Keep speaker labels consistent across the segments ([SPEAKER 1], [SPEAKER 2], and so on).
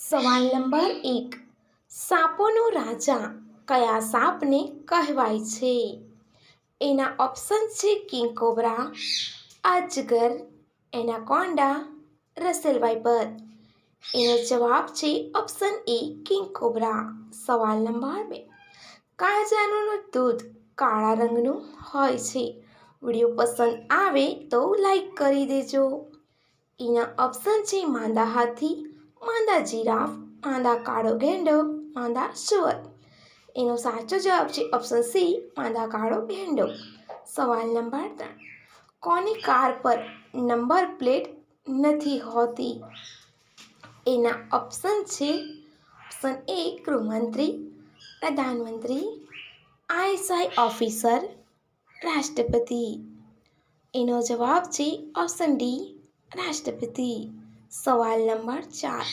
[SPEAKER 1] સવાલ નંબર 1. સાપોનો રાજા કયા સાપને કહેવાય છે? એના ઓપ્શન છે કિંગ કોબ્રા, અજગર, એનાકોન્ડા, રસેલ વાઇપર. એનો જવાબ છે ઓપ્શન એ કિંગ કોબ્રા. સવાલ નંબર 2. કયા જાનવરનું દૂધ કાળા રંગનું હોય છે? વિડીયો પસંદ આવે તો લાઈક કરી દેજો. એના ઓપ્શન છે માંદા હાથી, માંદા જીરાફ, માંદા કાળો ગેંડો, માંદા શુઅર. એનો સાચો જવાબ છે ઓપ્શન સી માંદા કાળો ગેંડો. સવાલ નંબર 3. કોની કાર પર નંબર પ્લેટ નથી હોતી? એના ઓપ્શન છે ઓપ્શન એ ગૃહમંત્રી, પ્રધાનમંત્રી, આઈએસઆઈ ઓફિસર, રાષ્ટ્રપતિ. એનો જવાબ છે ઓપ્શન ડી રાષ્ટ્રપતિ. સવાલ નંબર 4.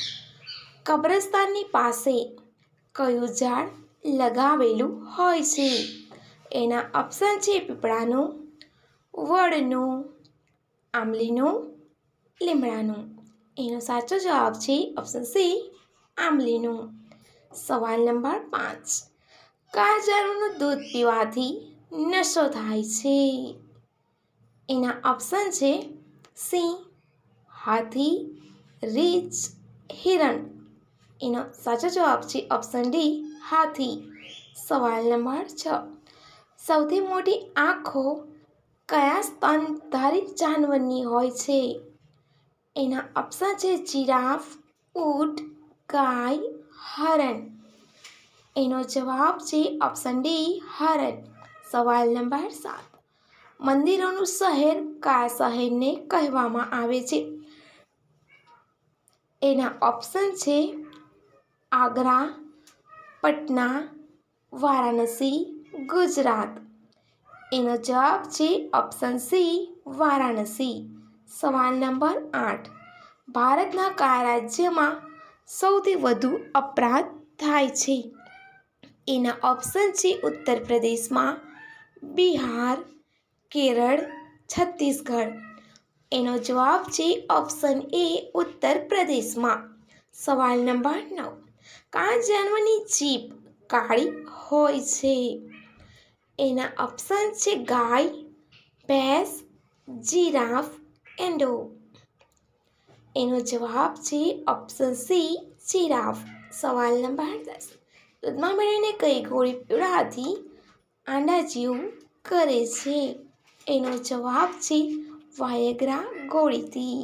[SPEAKER 1] કબ્રસ્તાનની પાસે કયું ઝાડ લગાવેલું હોય છે? એના ઓપ્શન છે પીપળાનું, વડનું, આંબલીનું, લીમડાનું. એનો સાચો જવાબ છે ઓપ્શન સી આંબલીનું. સવાલ નંબર 5. કયા જાનવરનું દૂધ પીવાથી નશો થાય છે? એના ઓપ્શન છે સિંહ, હાથી, રીંછ, હિરણ. એનો સાચો જવાબ છે ઓપ્શન ડી હાથી. સવાલ નંબર 6. સૌથી મોટી આંખો કયા સ્તનધારી જાનવરની હોય છે? એના ઓપ્શન છે જીરાફ, ઊંટ, ગાય, હરણ. એનો જવાબ છે ઓપ્શન ડી હરણ. સવાલ નંબર 7. મંદિરોનું શહેર કયા શહેરને કહેવામાં આવે છે? એના ઓપ્શન છે આગ્રા, પટના, વારાણસી, ગુજરાત. એનો જવાબ છે ઓપ્શન સી વારાણસી. સવાલ નંબર 8. ભારતના કયા રાજ્યમાં સૌથી વધુ અપરાધ થાય છે? એના ઓપ્શન છે ઉત્તર પ્રદેશમાં, બિહાર, કેરળ, છત્તીસગઢ. એનો જવાબ છે ઓપ્શન એ ઉત્તર પ્રદેશમાં. સવાલ નંબર 9. કયા જાનવરની જીભ કાળી હોય છે? એના ઓપ્શન છે ગાય, ભેંસ, જીરાફ, એંડો. એનો જવાબ છે ઓપ્શન સી જીરાફ. સવાલ નંબર 10. દૂધમાં મેળવીને કઈ ગોળી પીવડાવવાથી આંડા જેવું કરે છે? એનો જવાબ છે વાયગ્રા ગોળીથી.